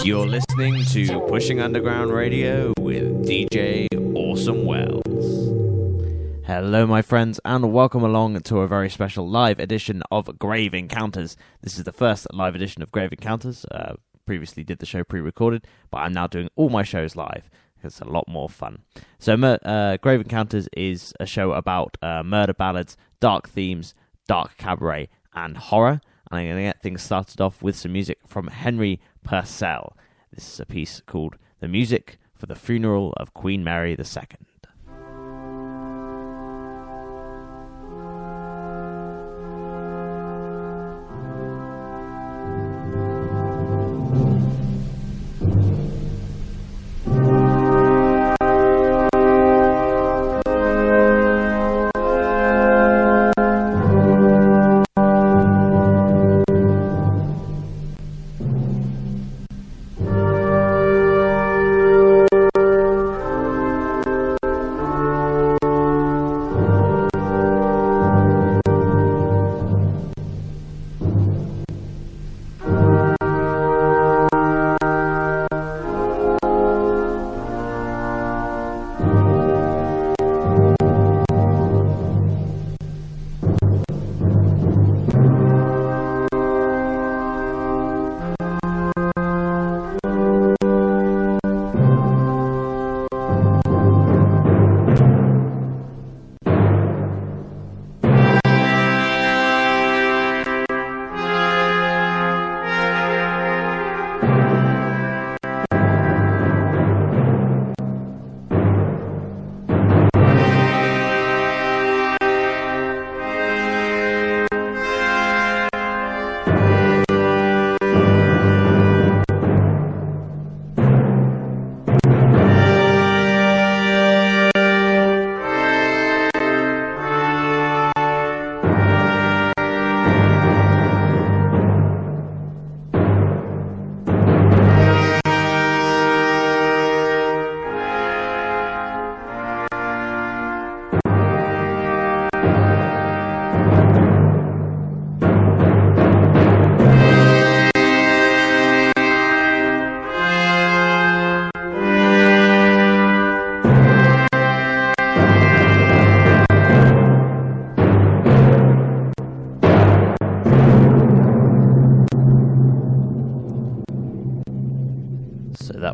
You're listening to Pushing Underground Radio with DJ Awesome Wells. Hello, my friends, and welcome along to a very special live edition of Grave Encounters. This is the first live edition of Grave Encounters. Previously did the show pre-recorded, but I'm now doing all my shows live. It's a lot more fun. So, Grave Encounters is a show about murder ballads, dark themes, dark cabaret, and horror. And I'm going to get things started off with some music from Henry Purcell. This is a piece called The Music for the Funeral of Queen Mary II.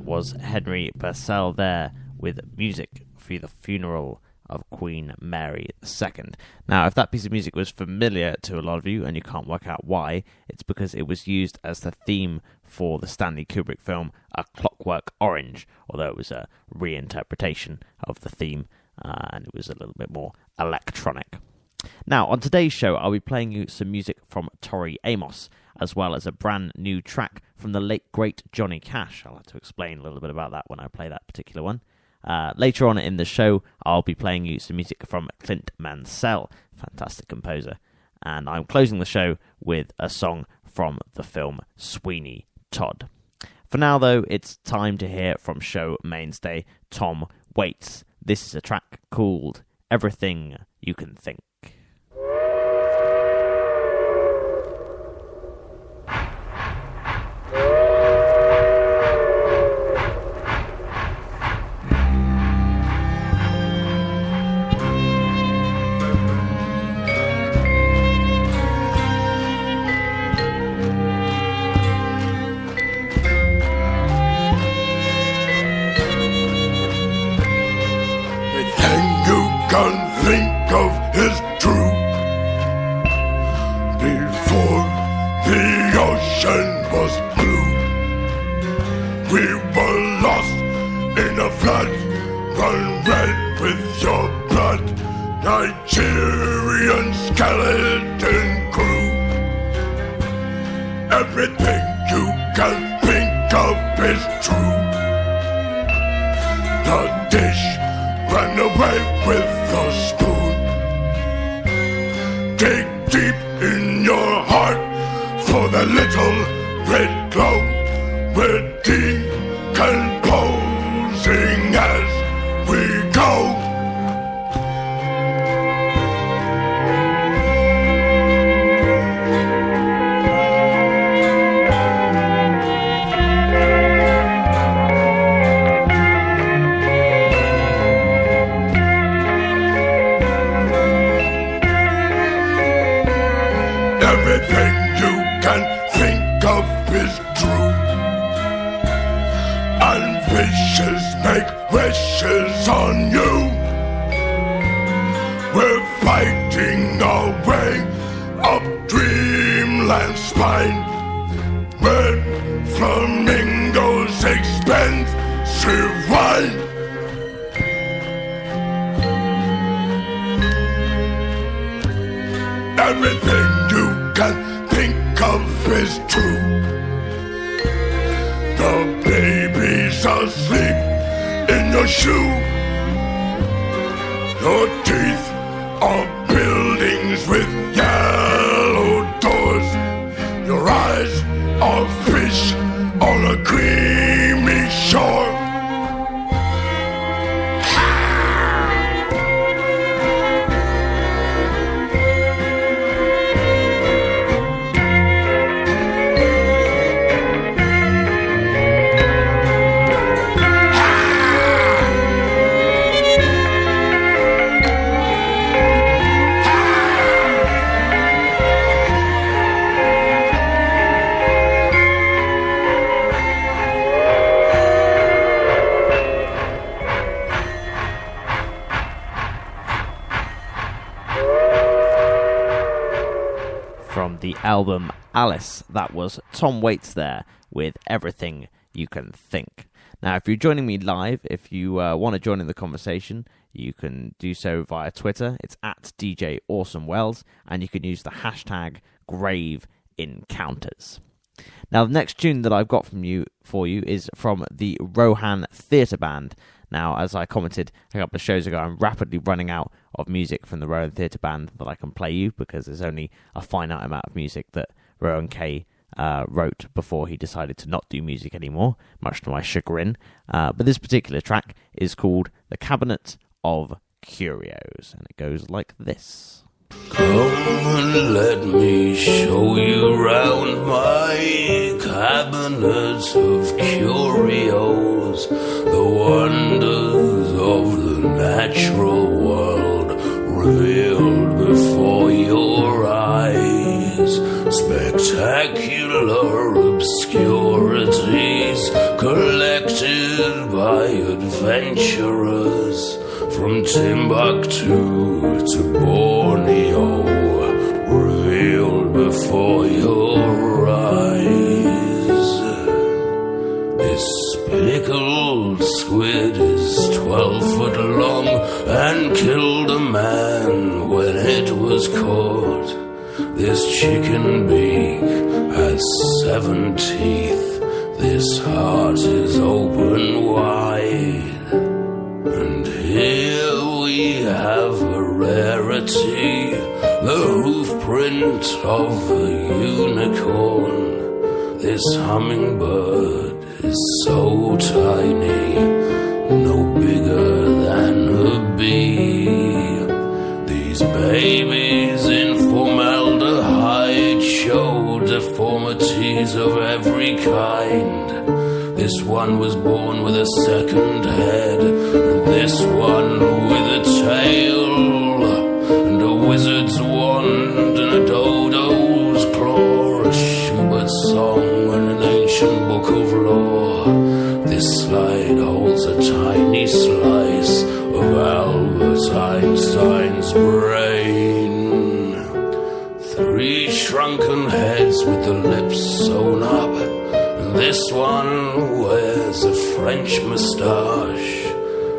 Was Henry Purcell there with music for the funeral of Queen Mary II. Now, if that piece of music was familiar to a lot of you and you can't work out why, it's because it was used as the theme for the Stanley Kubrick film A Clockwork Orange, although it was a reinterpretation of the theme and it was a little bit more electronic. Now, on today's show, I'll be playing you some music from Tori Amos, as well as a brand new track from the late, great Johnny Cash. I'll have to explain a little bit about that when I play that particular one. Later on in the show, I'll be playing you some music from Clint Mansell, fantastic composer. And I'm closing the show with a song from the film Sweeney Todd. For now, though, it's time to hear from show mainstay Tom Waits. This is a track called Everything You Can Think. Think of is true. Before the ocean was blue, we were lost in a flood, run red with your blood, Nigerian skeleton crew. Everything you can think of is true. The dish ran away with the spoon. Dig deep in your heart for the little red glow. We're decomposing as we go. Everything you can think of is true. And wishes make wishes on you. We're fighting our way up Dreamland's spine, where flamingos expensive wine. Everything you can think of is true. The baby's asleep in your shoe. Your teeth are buildings with yellow doors. Your eyes are fish on a creamy shore. The album Alice, that was Tom Waits there with Everything You Can Think. Now, if you're joining me live, if you want to join in the conversation, you can do so via Twitter. It's at DJ Awesome Wells, and you can use the hashtag Grave Encounters. Now, the next tune that I've got for you is from the Rohan Theatre Band. Now, as I commented a couple of shows ago, I'm rapidly running out of music from the Rowan Theatre Band that I can play you, because there's only a finite amount of music that Rowan Kay wrote before he decided to not do music anymore, much to my chagrin. But this particular track is called The Cabinet of Curios, and it goes like this. Come and let me show you round my cabinet of curios, the wonders of the natural world revealed before your eyes, spectacular obscurities collected by adventurers from Timbuktu to Borneo, revealed before your eyes. This pickled squid is 12 foot long and killed a man when it was caught. This chicken beak has 7 teeth. This heart is open wide. And here we have a rarity, the hoof print of a unicorn. This hummingbird is so tiny, no bigger than a bee. These babies in formaldehyde show deformities of every kind. This one was born with a second head, and this one with a tail, and a wizard's wand, and a dodo's claw, a Schubert song, and an ancient book of lore. This slide holds a tiny slice of Albert Einstein's brain. 3 shrunken heads with the lips sewn up. This one wears a French moustache,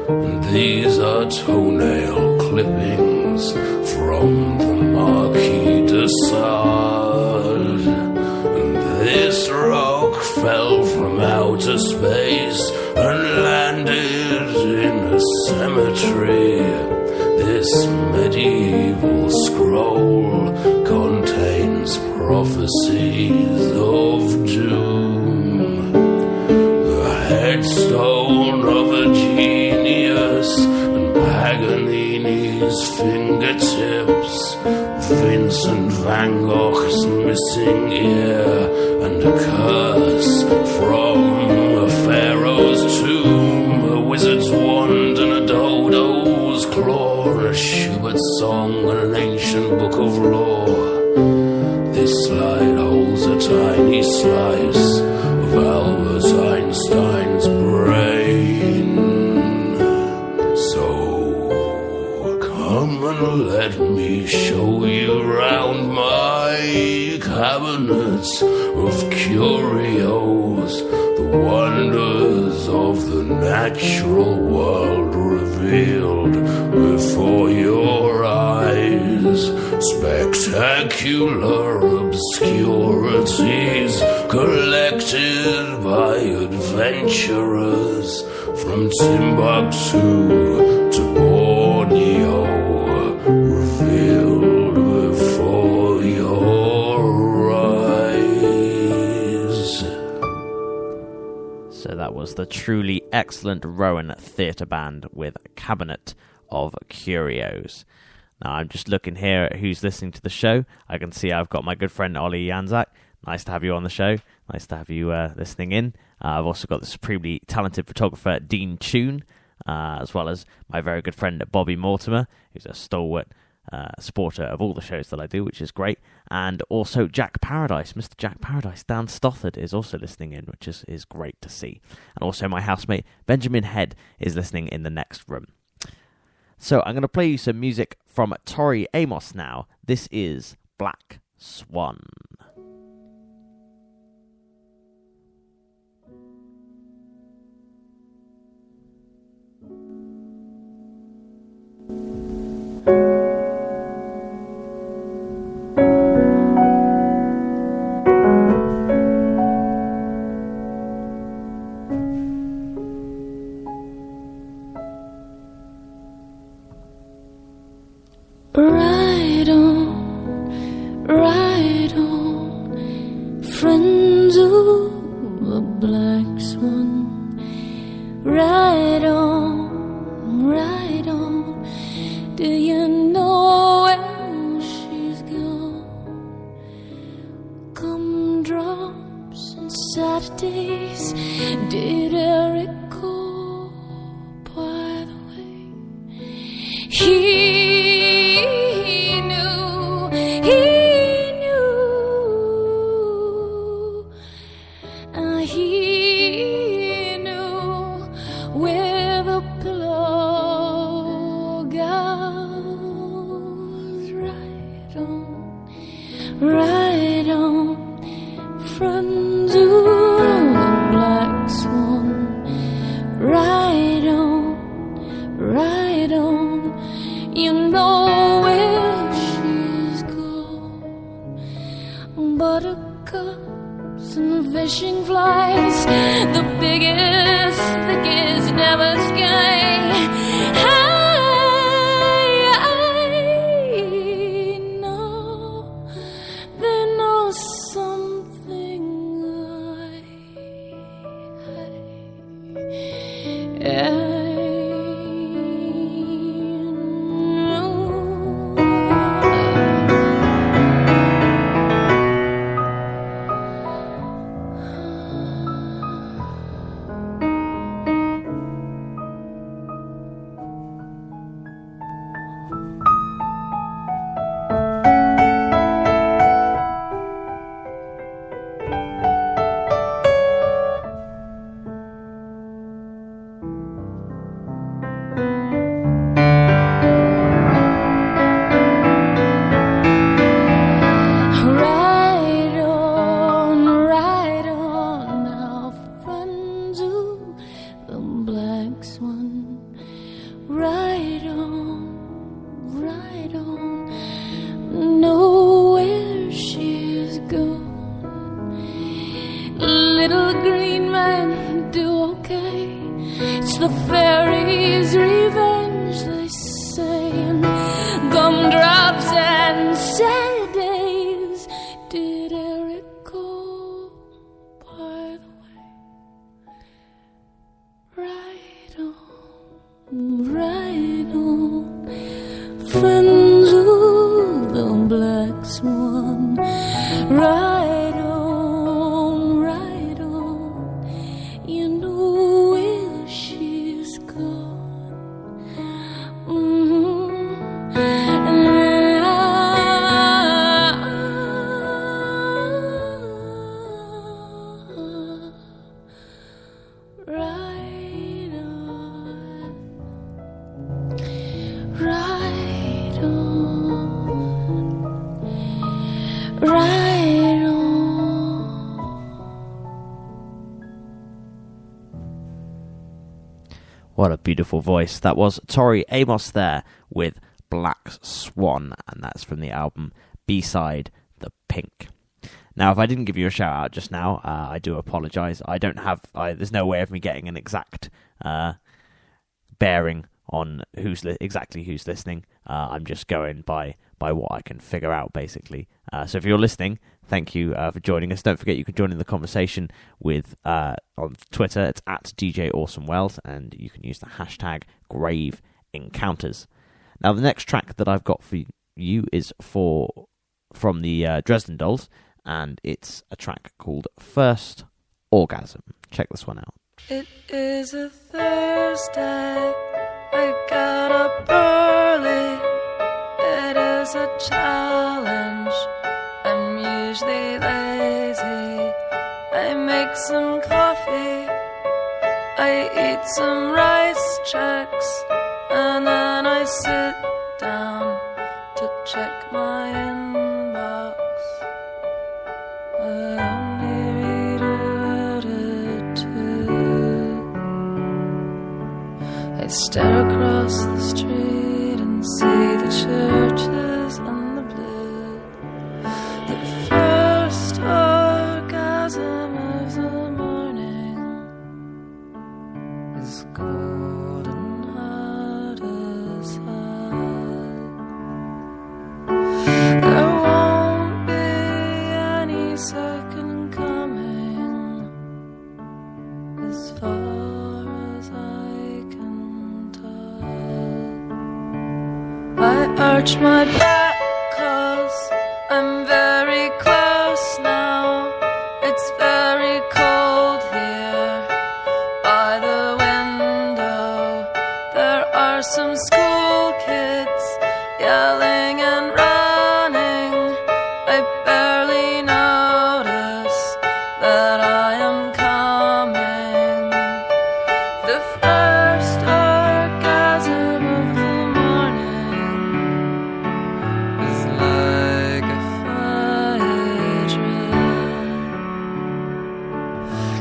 and these are toenail clippings from the Marquis de Sade. And this rock fell from outer space and landed in a cemetery. This medieval scroll contains prophecies of doom. Headstone of a genius and Paganini's fingertips, Vincent van Gogh's missing ear, and a curse from a pharaoh's tomb, a wizard's wand and a dodo's claw, a Schubert song and an ancient book of lore. This life slice of Albert Einstein's brain. So come and let me show you round my cabinets of curios, the wonders of the natural world revealed before your eyes. Spectacular obscurities collected by adventurers from Timbuktu to Borneo, revealed before your eyes. So that was the truly excellent Rowan Theatre Band with Cabinet of Curios. Now, I'm just looking here at who's listening to the show. I can see I've got my good friend Ollie Janzak. Nice to have you on the show. Nice to have you listening in. I've also got the supremely talented photographer Dean Tune, as well as my very good friend Bobby Mortimer, who's a stalwart supporter of all the shows that I do, which is great. And also Jack Paradise, Mr. Jack Paradise, Dan Stothard, is also listening in, which is great to see. And also my housemate Benjamin Head is listening in the next room. So I'm going to play you some music from Tori Amos now. This is Black Swan. Ride on, friends of the black swan. Ride on, do you know where she's gone? Gumdrops and Saturdays, did Eric call, by the way? He knew where the pillow goes. Ride on, friends of the black swan. Ride on, you know where she's gone. Buttercups and fishing flies, the biggest, thickest, never sky. I know, they know something I What a beautiful voice. That was Tori Amos there with Black Swan, and that's from the album B-Side, The Pink. Now, if I didn't give you a shout out just now, I do apologise. There's no way of me getting an exact bearing on who's listening. I'm just going by what I can figure out, basically. So if you're listening, thank you for joining us. Don't forget you can join in the conversation with on Twitter. It's at DJ Awesome Wells, and you can use the hashtag Grave Encounters. Now, the next track that I've got for you is from the Dresden Dolls, and it's a track called First Orgasm. Check this one out. It is a Thursday, I got up early. It is a challenge, I'm usually lazy. I make some coffee, I eat some rice checks, and then I sit down to check my inbox. I only read about it too. I stare across the street and see the churches and the blue. The first orgasm of the morning is golden hot as hell. There won't be any second coming, as far as I can tell. I arch my back 'cause I'm very close now. It's very cold here by the window. There are some school kids yelling and running. I barely notice that I am coming. The first orgasm of the morning is like a fire drill.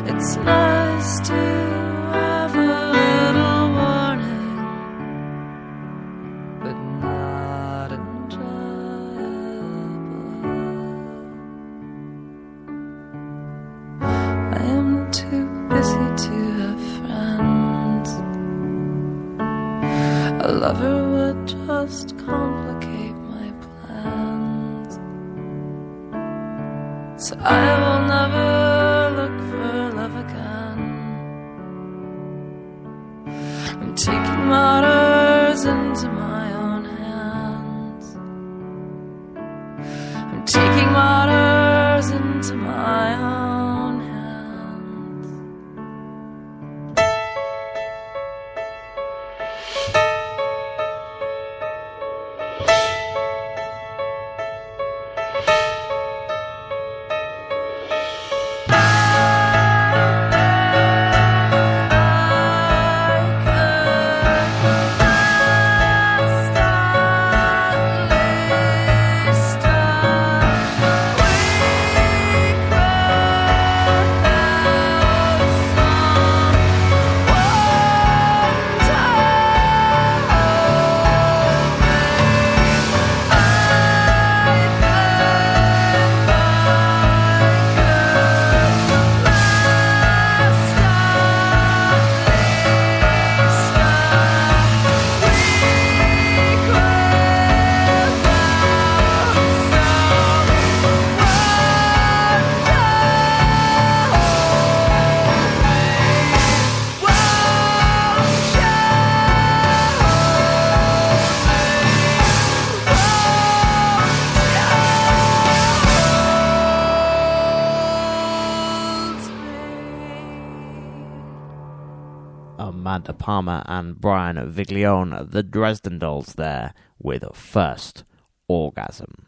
It's nice to have a little warning, but not enjoyable. I am too busy to have friends. A lover would just complicate my plans, so I will never look for love again. I'm taking matters into my own hands. I'm taking matters into my own hands. Amanda Palmer and Brian Viglione, the Dresden Dolls there with First Orgasm.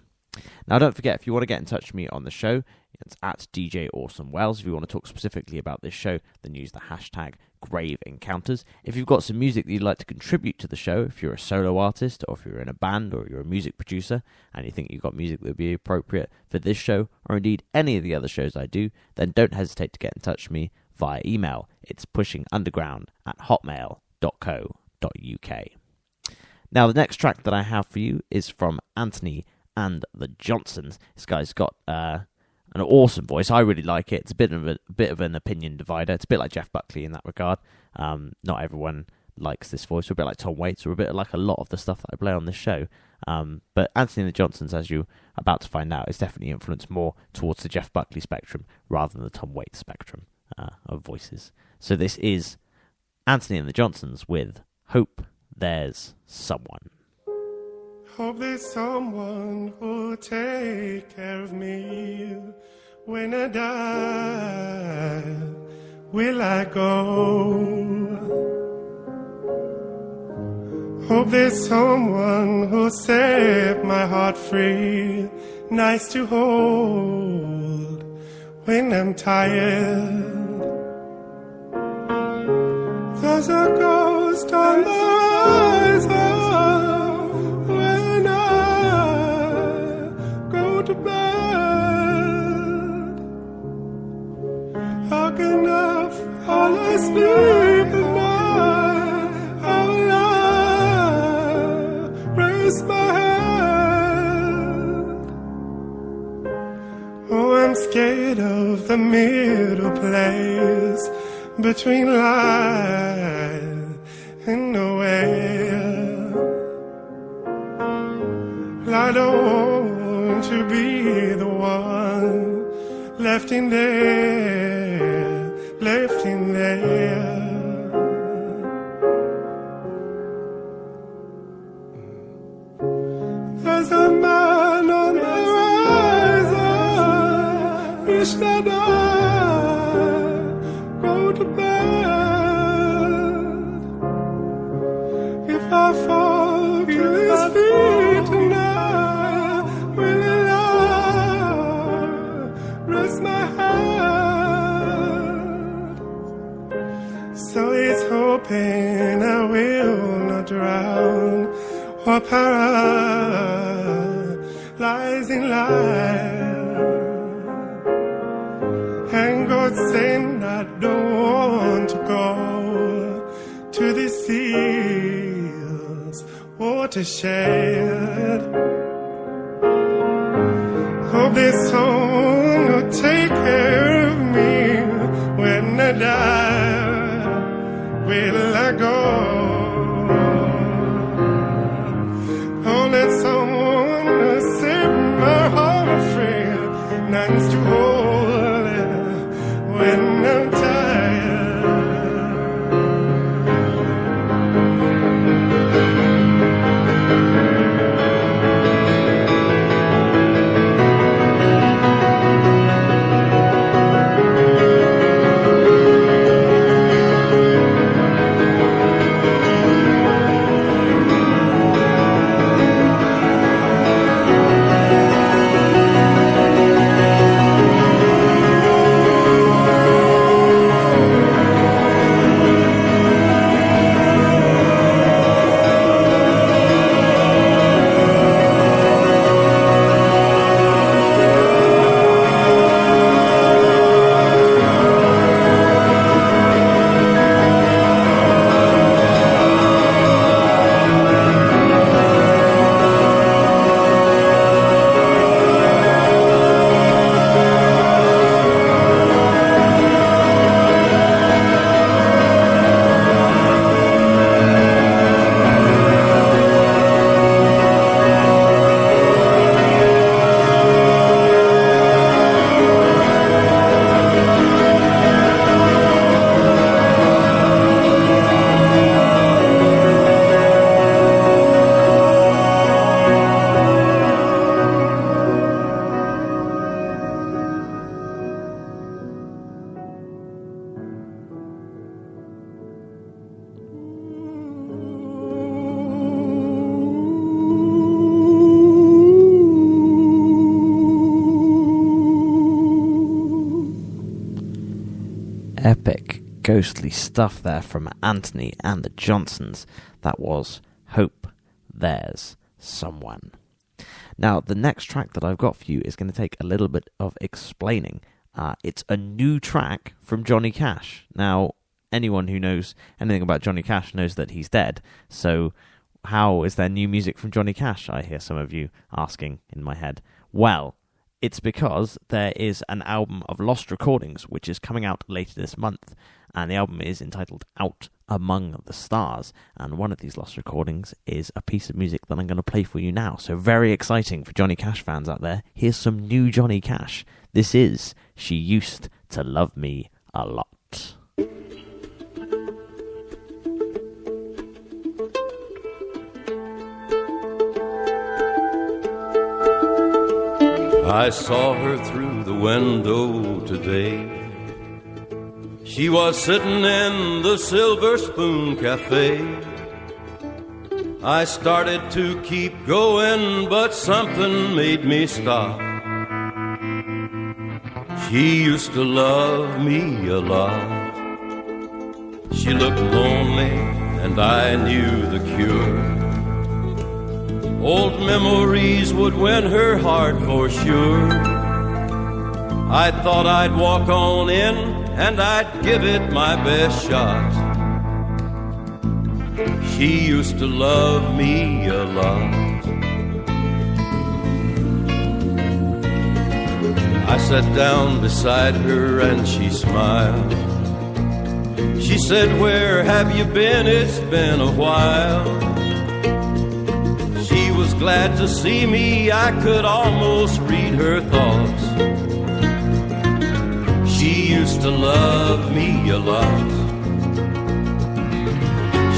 Now, don't forget, if you want to get in touch with me on the show, it's at DJ Awesome Wells. If you want to talk specifically about this show, then use the hashtag Grave Encounters. If you've got some music that you'd like to contribute to the show, if you're a solo artist, or if you're in a band, or you're a music producer, and you think you've got music that would be appropriate for this show, or indeed any of the other shows I do, then don't hesitate to get in touch with me via email. It's pushingunderground@hotmail.com. Now, the next track that I have for you is from Antony and the Johnsons. This guy's got an awesome voice. I really like it. It's a bit of an opinion divider. It's a bit like Jeff Buckley in that regard. Not everyone likes this voice. We're a bit like Tom Waits, or a bit like a lot of the stuff that I play on this show. But Antony and the Johnsons, as you're about to find out, is definitely influenced more towards the Jeff Buckley spectrum rather than the Tom Waits spectrum of voices. So this is Antony and the Johnsons with Hope There's Someone. Hope there's someone who'll take care of me when I die. Will I go? Hope there's someone who'll set my heart free, nice to hold when I'm tired. There's a ghost on the horizon when I go to bed. How can I fall asleep at night? How will I raise my head? Oh, I'm scared of the middle place between life and nowhere. I don't want to be the one left in there, left in there. There's a man on the horizon, wish that I go to bed. If I fall to his feet tonight, will I rest my head? So he's hoping I will not drown or paralyze in life. And God saying I don't want to go to the seas, watershed. Hope there's someone who'll take care of me when I die. Will I go? Oh, let someone who'll set my heart free, nice to hold when I'm tired. Epic, ghostly stuff there from Antony and the Johnsons. That was Hope There's Someone. Now, the next track that I've got for you is going to take a little bit of explaining. It's a new track from Johnny Cash. Now, anyone who knows anything about Johnny Cash knows that he's dead. So how is there new music from Johnny Cash? I hear some of you asking in my head. Well, it's because there is an album of lost recordings which is coming out later this month, and the album is entitled Out Among the Stars, and one of these lost recordings is a piece of music that I'm going to play for you now. So very exciting for Johnny Cash fans out there. Here's some new Johnny Cash. This is She Used to Love Me a Lot. I saw her through the window today. She was sitting in the Silver Spoon Cafe. I started to keep going, but something made me stop. She used to love me a lot. She looked lonely, and I knew the cure. Old memories would win her heart for sure. I thought I'd walk on in and I'd give it my best shot. She used to love me a lot. I sat down beside her and she smiled. She said, "Where have you been? It's been a while." She was glad to see me, I could almost read her thoughts. She used to love me a lot.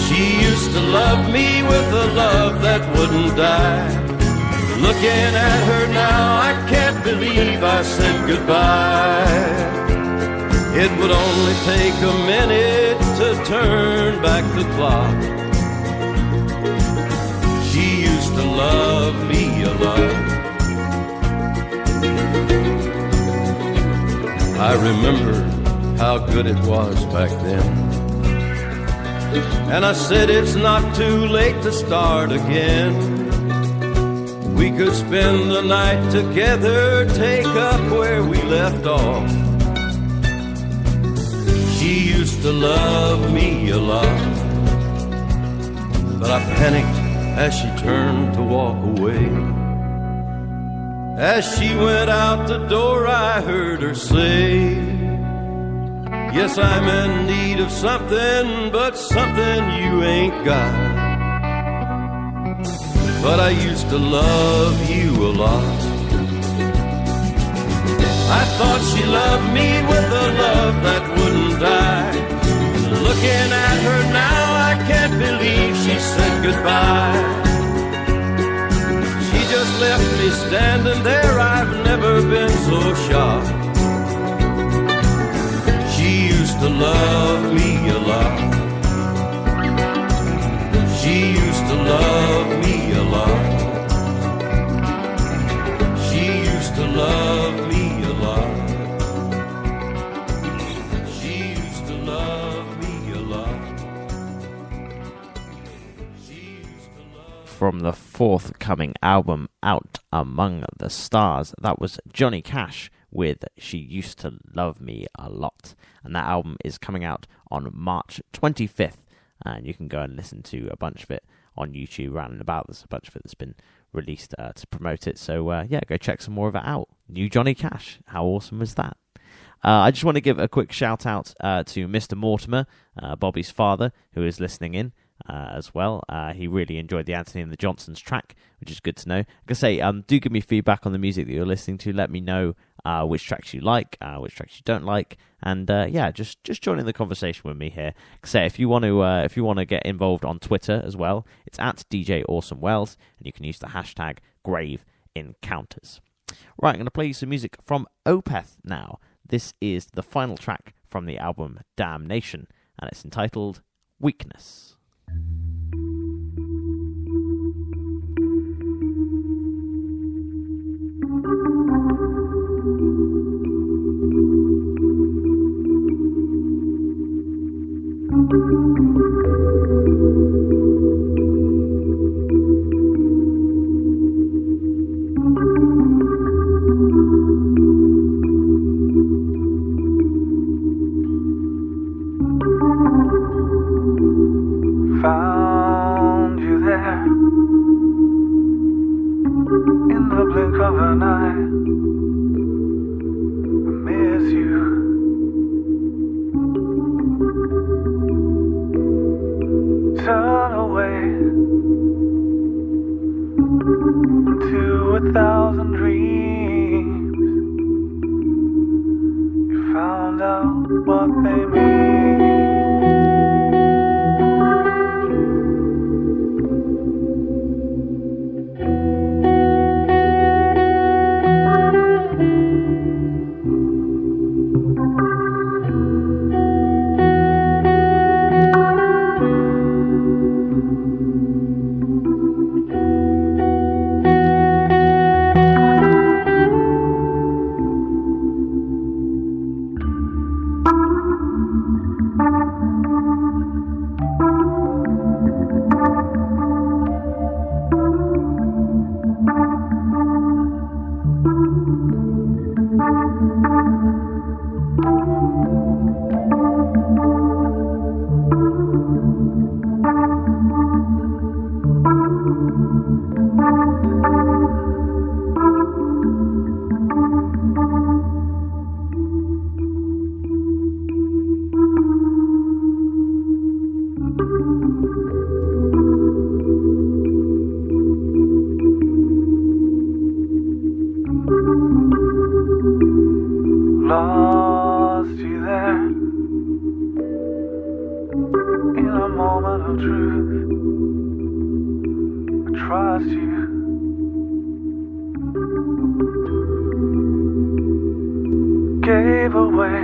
She used to love me with a love that wouldn't die. Looking at her now, I can't believe I said goodbye. It would only take a minute to turn back the clock. She used to love me a lot. I remember how good it was back then, and I said it's not too late to start again. We could spend the night together, take up where we left off. She used to love me a lot, but I panicked as she turned to walk away. As she went out the door, I heard her say, "Yes, I'm in need of something, but something you ain't got. But I used to love you a lot." I thought she loved me with a love that wouldn't die. Looking at her now, I can't believe she said goodbye. She just left me standing there, I've never been so shocked. She used to love me a lot. She used to love me a lot. She used to love me a lot. She used to love me a lot. She used to love. From the forthcoming album Out Among the Stars, that was Johnny Cash with She Used to Love Me a Lot. And that album is coming out on March 25th. And you can go and listen to a bunch of it on YouTube round and about. There's a bunch of it that's been released to promote it. So, yeah, go check some more of it out. New Johnny Cash. How awesome was that? I just want to give a quick shout out to Mr. Mortimer, Bobby's father, who is listening in as well. He really enjoyed the Antony and the Johnsons track, which is good to know. Like I say, do give me feedback on the music that you're listening to. Let me know which tracks you like, which tracks you don't like, and yeah, just join in the conversation with me here. Like I say, if you want to get involved on Twitter as well, it's at DJ Awesome Wells, and you can use the hashtag Grave Encounters. Right, I'm going to play you some music from Opeth now. This is the final track from the album Damnation, and it's entitled Weakness. what they mean. Lost you there in a moment of truth. I trust you. Gave away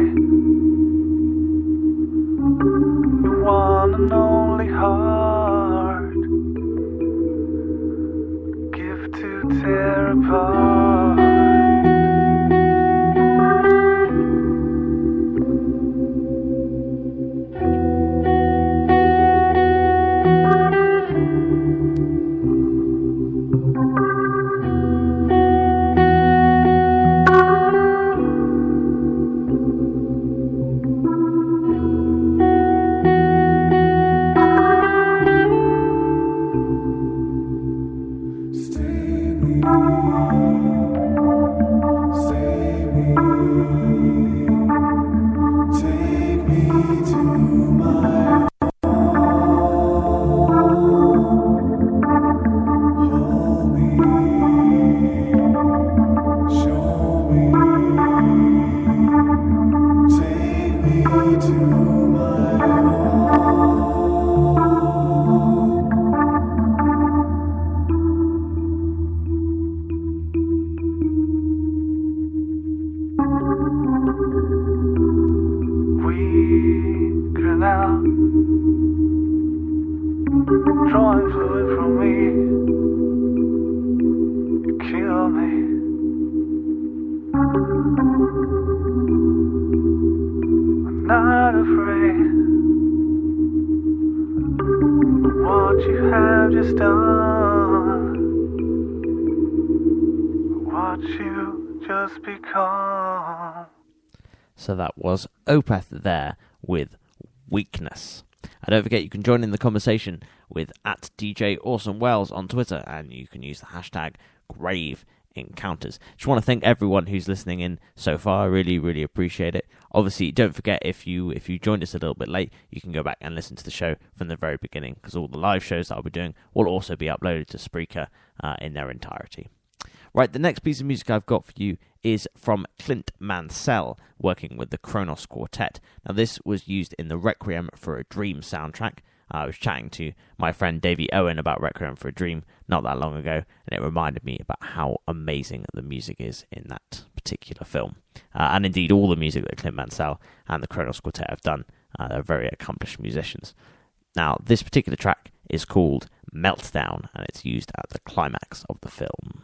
your one and only heart. Gift to tear apart. Drawing fluid from me, you kill me. I'm not afraid of what you have just done, what you just become. So that was Opeth there with Weakness. And don't forget, you can join in the conversation with @DJ_Awesome_Wells on Twitter, and you can use the hashtag Grave Encounters. Just want to thank everyone who's listening in so far. I really, really appreciate it. Obviously, don't forget, if you joined us a little bit late, you can go back and listen to the show from the very beginning, because all the live shows that I'll be doing will also be uploaded to Spreaker in their entirety. Right, the next piece of music I've got for you is from Clint Mansell, working with the Kronos Quartet. Now, this was used in the Requiem for a Dream soundtrack. I was chatting to my friend Davey Owen about Requiem for a Dream not that long ago, and it reminded me about how amazing the music is in that particular film. And indeed, all the music that Clint Mansell and the Kronos Quartet have done, they're very accomplished musicians. Now, this particular track is called Meltdown, and it's used at the climax of the film.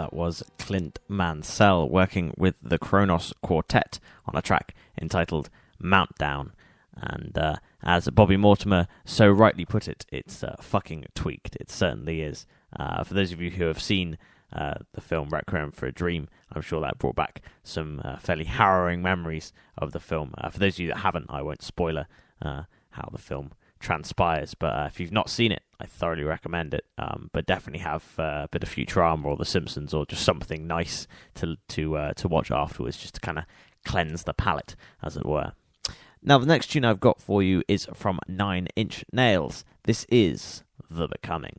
that was Clint Mansell working with the Kronos Quartet on a track entitled Mountdown. And as Bobby Mortimer so rightly put it, it's fucking tweaked. It certainly is. For those of you who have seen the film Requiem for a Dream, I'm sure that brought back some fairly harrowing memories of the film. For those of you that haven't, I won't spoiler how the film transpires, but if you've not seen it, I thoroughly recommend it. But definitely have a bit of Futurama or The Simpsons or just something nice to watch afterwards, just to kind of cleanse the palate, as it were. Now, the next tune I've got for you is from 9 Inch Nails. This is The Becoming.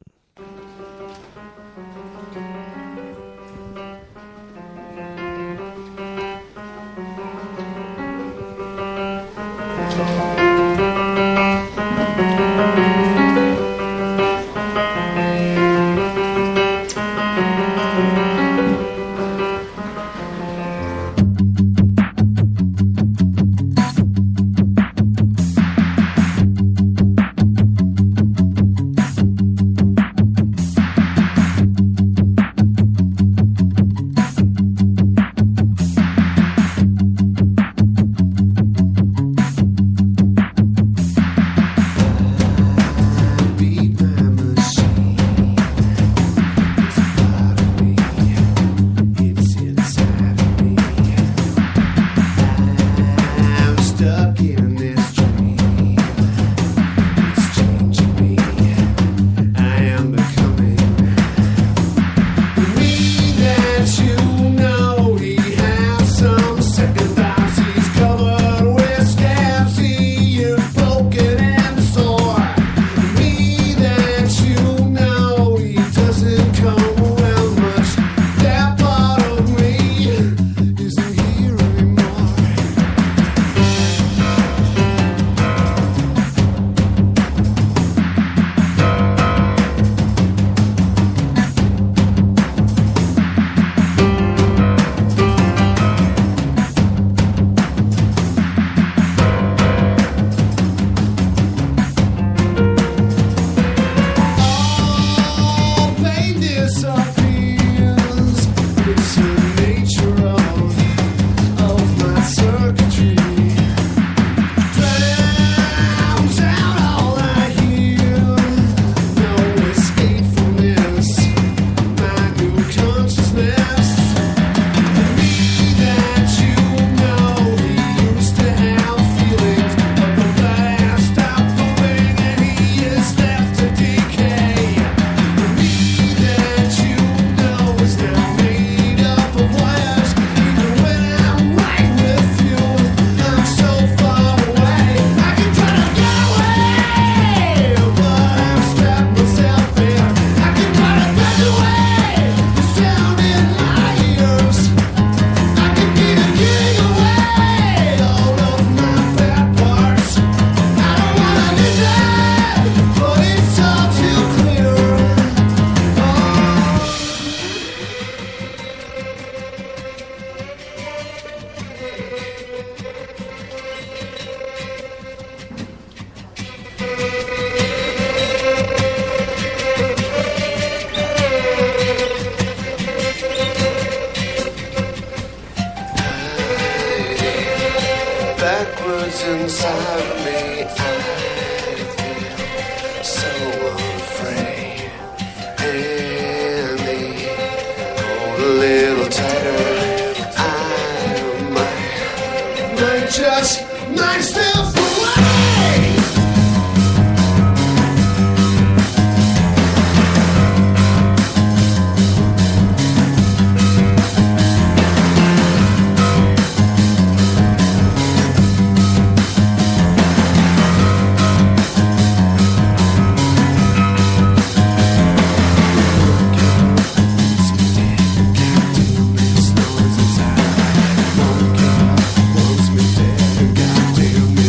Wants me dead, goddamn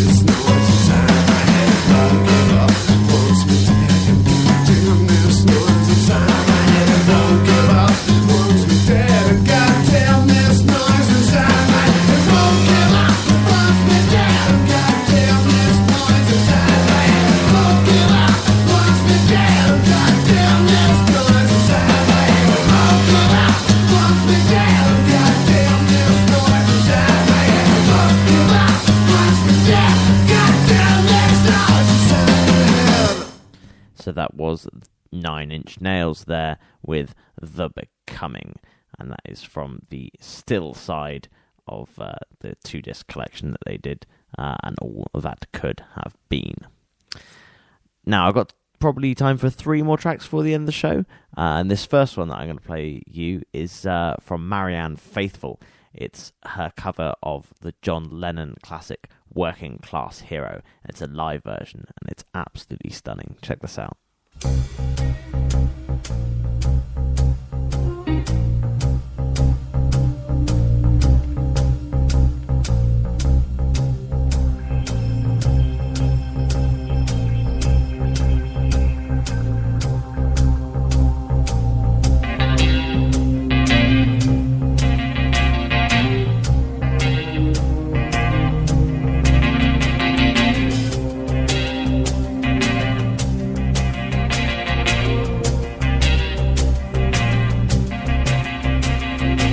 So that was 9 Inch Nails there with The Becoming, and that is from the still side of the 2-disc collection that they did, and all that could have been. Now, I've got probably time for 3 more tracks for the end of the show, and this first one that I'm going to play you is from Marianne Faithfull. It's her cover of the John Lennon classic Working Class Hero. It's a live version, and it's absolutely stunning. Check this out.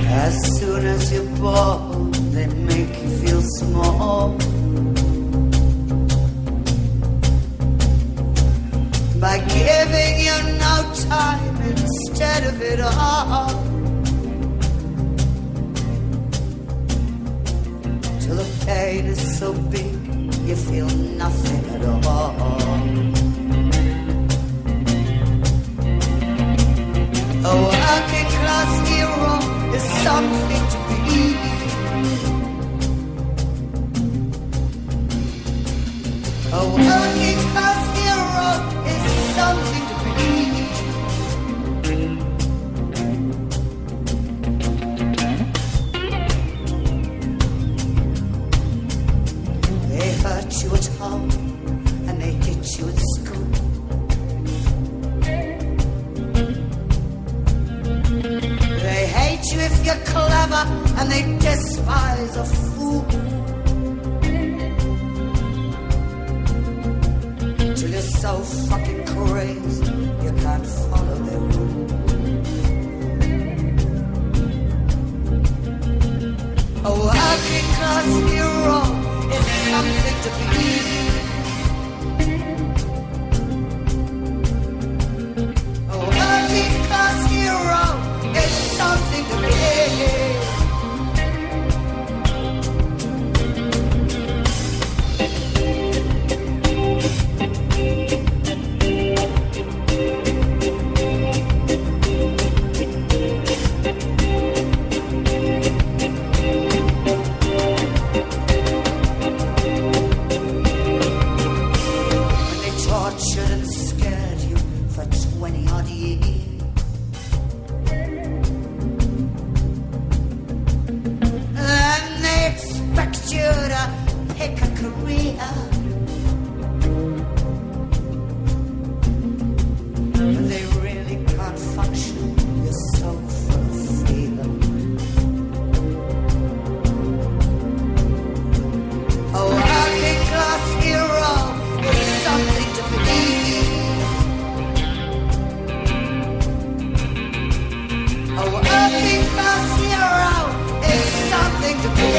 As soon as you're born, they make you feel small. By giving you no time instead of it all. Till the pain is so big, you feel nothing at all. A working class hero is something to be. A working class hero is something to be. They hurt you at home and they hit you at school. They hate you if you're clever, and they despise a fool. Till you're so fucking crazy, you can't follow their rules. A working class hero is something to be. A working class hero is something to be. When they tortured and scared you for 20 odd years, and they expect you to pick a career, but they really can't function. You're so full of fear. A working class hero is something to be. A working class hero is something to be.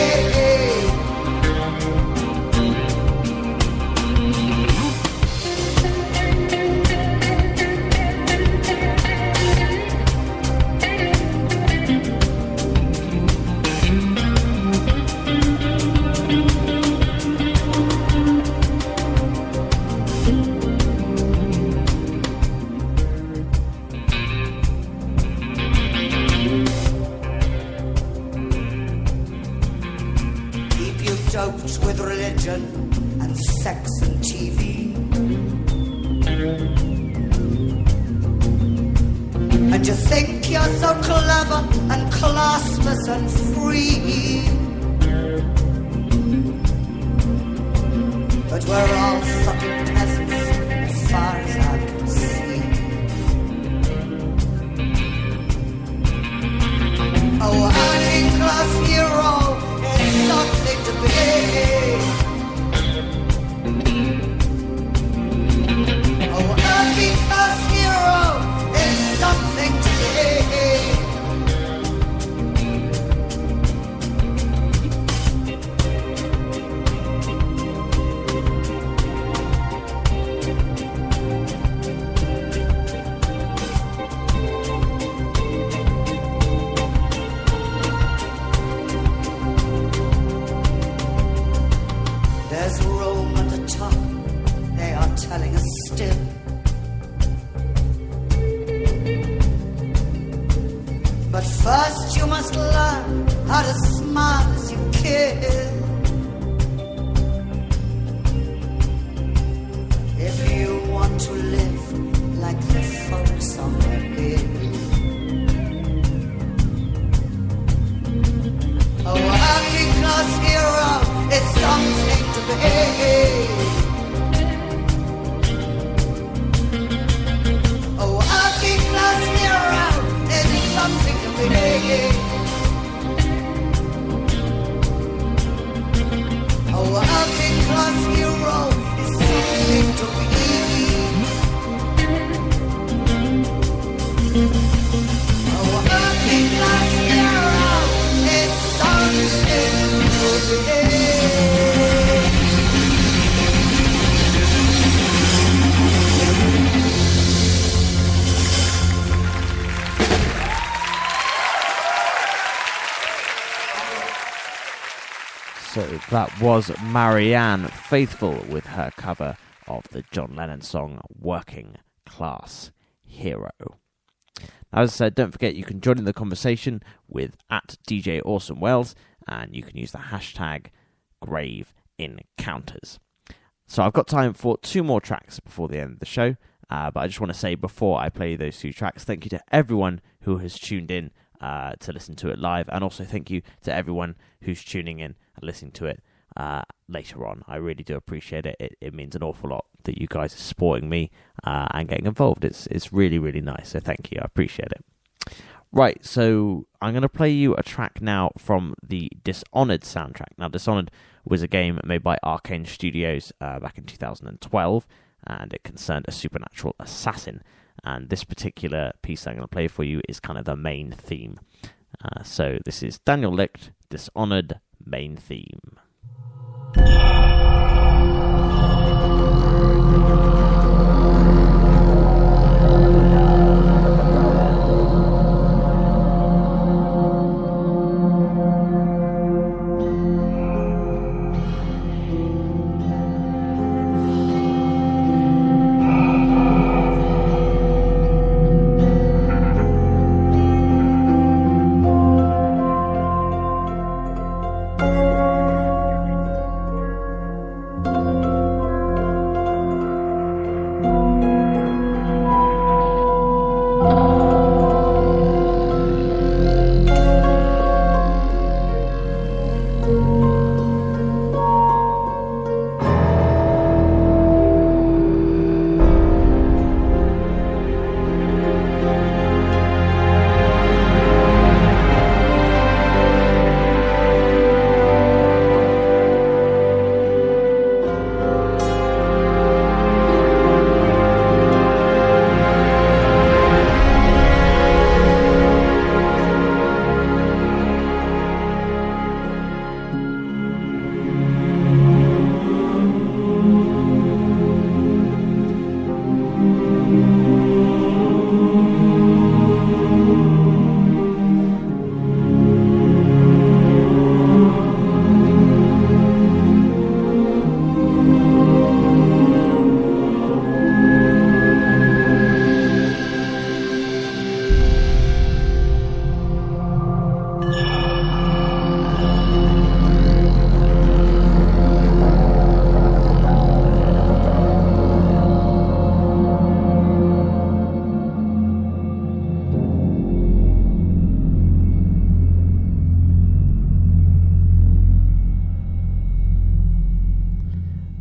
Keep you doped with religion and sex and TV. And you think you're so clever and classless and free. But we're all fucking peasants as far as I can see. A working class hero is something to be. A working class hero is something to be. how to smile as you kiss. If you want to live like the folks on the hill, a working class hero is something to be. A working class hero is something to be. A working class hero is something to be. A working class hero is something to be. So that was Marianne Faithfull with her cover of the John Lennon song Working Class Hero. Now, as I said, don't forget you can join in the conversation with @DJ Awesome Wells, and you can use the hashtag Grave Encounters. So I've got time for 2 more tracks before the end of the show, but I just want to say before I play those 2 tracks, thank you to everyone who has tuned in to listen to it live, and also thank you to everyone who's tuning in and listening to it later on. I really do appreciate it. It means an awful lot that you guys are supporting me and getting involved. It's really, really nice, so thank you. I appreciate it. Right, so I'm going to play you a track now from the Dishonored soundtrack. Now, Dishonored was a game made by Arcane Studios back in 2012, and it concerned a supernatural assassin. And this particular piece I'm going to play for you is kind of the main theme. So this is Daniel Licht, Dishonored main theme.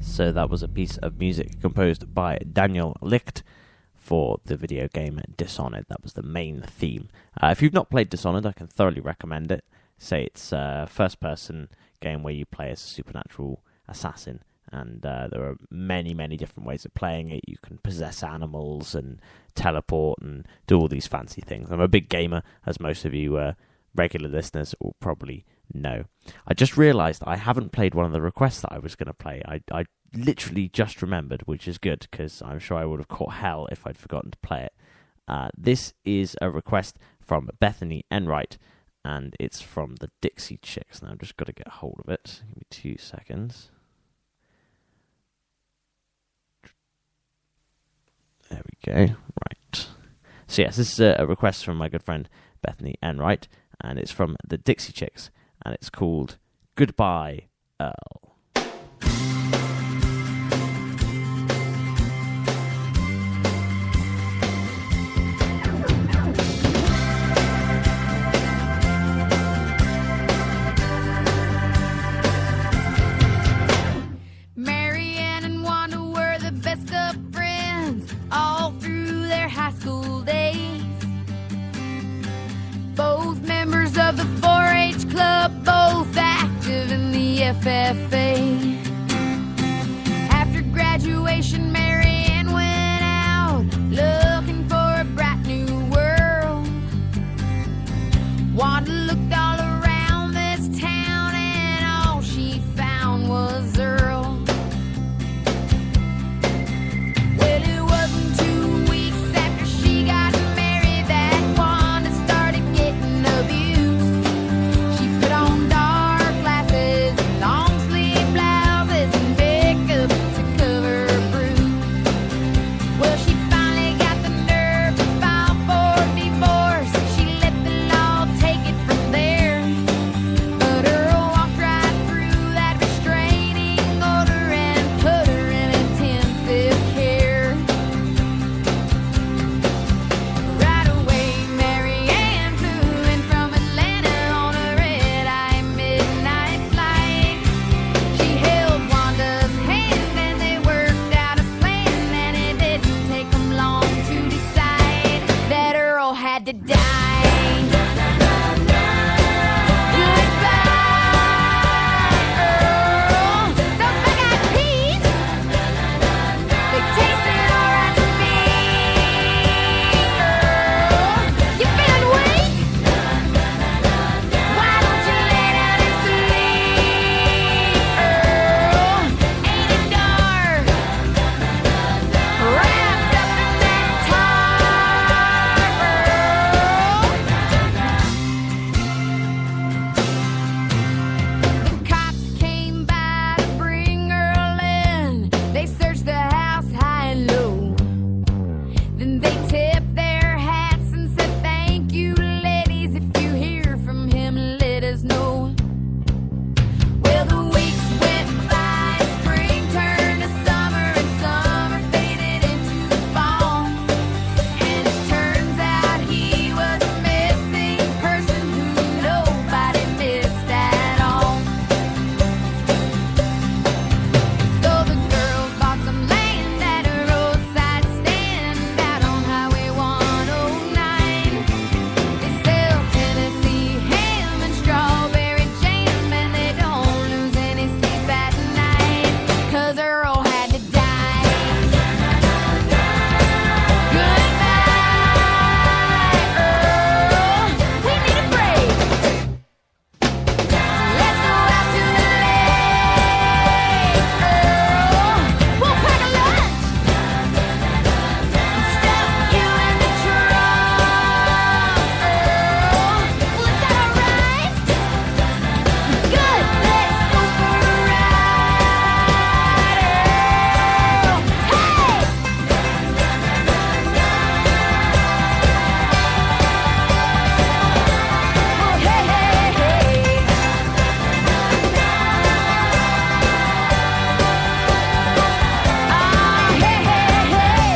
So that was a piece of music composed by Daniel Licht for the video game Dishonored. That was the main theme. If you've not played Dishonored, I can thoroughly recommend it. Say it's a first-person game where you play as a supernatural assassin, and there are many, many different ways of playing it. You can possess animals and teleport and do all these fancy things. I'm a big gamer, as most of you regular listeners will probably know. I just realised I haven't played one of the requests that I was going to play. I literally just remembered, which is good, because I'm sure I would have caught hell if I'd forgotten to play it. This is a request from Bethany Enright, and it's from the Dixie Chicks. Now I've just got to get hold of it. Give me 2 seconds. There we go. Right. So yes, this is a request from my good friend Bethany Enright, and it's from the Dixie Chicks, and it's called Goodbye, Earl. Marianne and Wanda were the best of friends all through their high school days. Both members of the 4-H club, both active in the FFA. After graduation, Marianne went out looking for a bright new world. Wanda looked all around this town and all she found was Earl. Well, it wasn't 2 weeks after she got married that Wanda started getting abused. She put on dark glasses, long sleeve blouses, and makeup to cover her bruise. Well, she finally got the nerve to file for divorce. She let the law take it from there. But Earl walked right through that restraining order and put her in intensive care. Right away, Marianne flew in from Atlanta on a red-eye midnight flight. She held Wanda's hand and they worked out a plan, and it didn't take them long to decide that Earl had to die. Goodbye, Earl. Those big-eyed peas, they tasted alright to me. Earl, you feeling weak? Why don't you lay down and sleep? Earl, ain't it dark? Wrapped up in that tar, Earl. The cops came by to bring Earl in. They searched the house high and low. Then they tipped their hats and said, "Thank you, ladies. If you hear from him, let us know." Well, the weeks went by, spring turned to summer, and summer faded into the fall. And it turns out he was a missing person who nobody missed at all. So the girls bought some land at a roadside stand out on Highway 109. They sell Tennessee ham and strawberry jam, and they don't lose any sleep at night, 'cause Earl had to die. Goodbye, Earl. We need a break. Let's go out to the lake, Earl. We'll pack a lunch and stuff you in the trunk, Earl. Well, is that alright? Good. Let's go for a ride, Earl. Hey! Oh, hey, hey, hey. Ah, hey, hey, hey.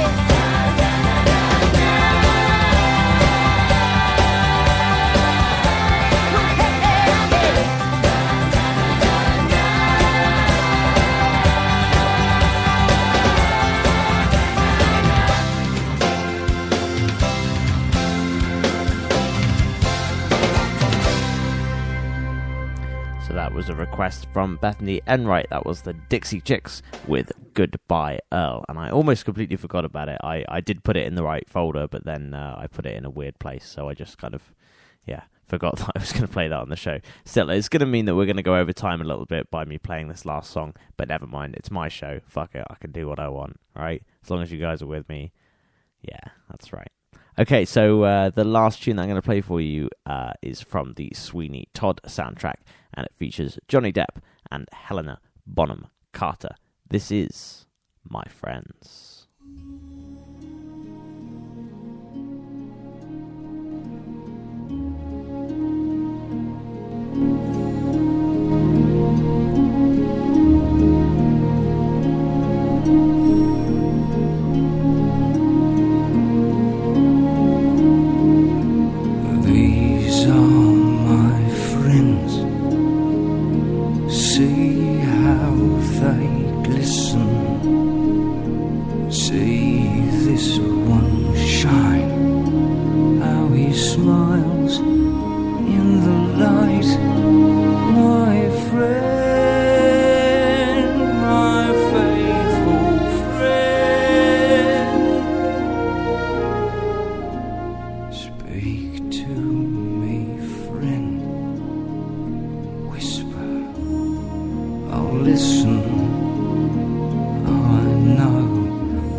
So that was a request from Bethany Enright. That was the Dixie Chicks with Goodbye, Earl. And I almost completely forgot about it. I did put it in the right folder, but then I put it in a weird place. So I just kind of, forgot that I was going to play that on the show. Still, it's going to mean that we're going to go over time a little bit by me playing this last song. But never mind. It's my show. Fuck it. I can do what I want. All right? As long as you guys are with me. Yeah, that's right. Okay, so the last tune that I'm going to play for you is from the Sweeney Todd soundtrack, and it features Johnny Depp and Helena Bonham Carter. This is My Friends. listen.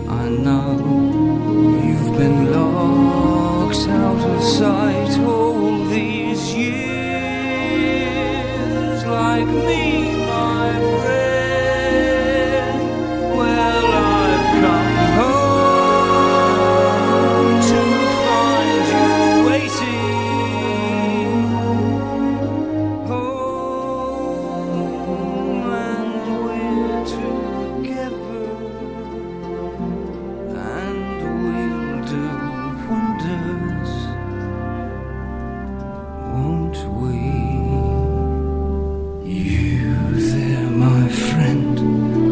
I know, you've been locked out of sight all these years, like me, my friend. Well, I've come home to find you waiting. Home, and we're together, and we'll do wonders, won't we? You there, my friend.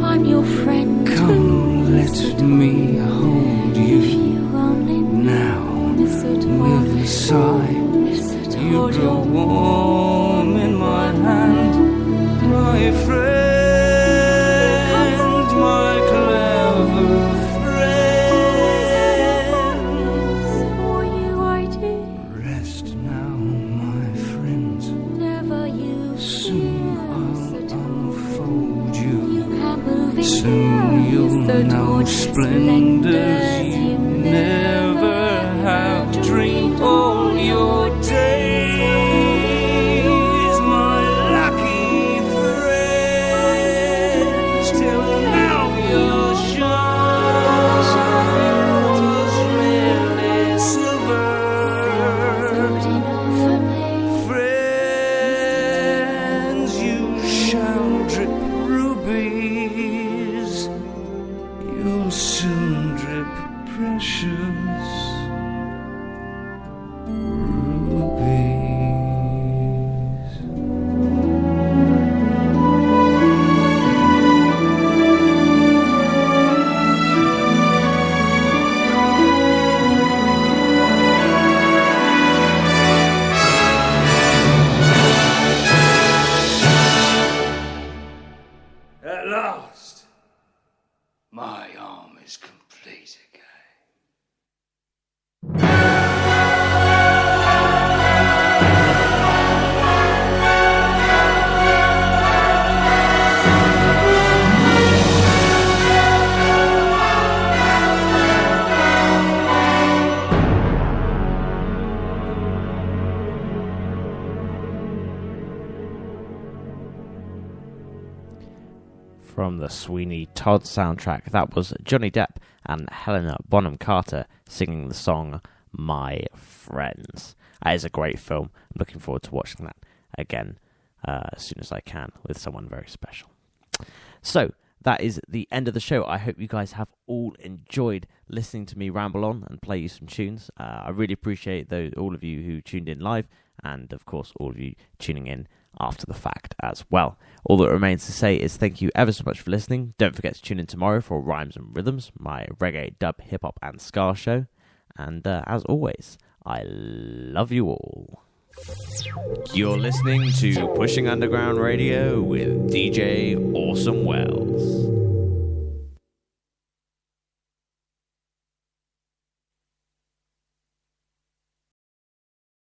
I'm your friend. Come, let me hold If you you only now miss it with a sigh. You grow warm in my hand, my friend, my clever friend. For you I did. Rest now, my friends. Never you Soon I'll unfold You you. can move in Soon you'll so know gorgeous, splendors you never have dreamed all your days, my lucky friend. Till now your shine was merely silver. good enough for me. Friends, you shall drip rubies. You'll soon drip precious rubies. At last, my arm is complete again. From the Sweeney Todd soundtrack, that was Johnny Depp and Helena Bonham Carter singing the song My Friends. That is a great film. I'm looking forward to watching that again as soon as I can with someone very special. So, that is the end of the show. I hope you guys have all enjoyed listening to me ramble on and play you some tunes. I really appreciate all of you who tuned in live, and of course all of you tuning in after the fact as well. All that remains to say is thank you ever so much for listening. Don't forget to tune in tomorrow for Rhymes and Rhythms, my reggae, dub, hip-hop and ska show. And as always, I love you all. You're listening to Pushing Underground Radio with DJ Awesome Wells.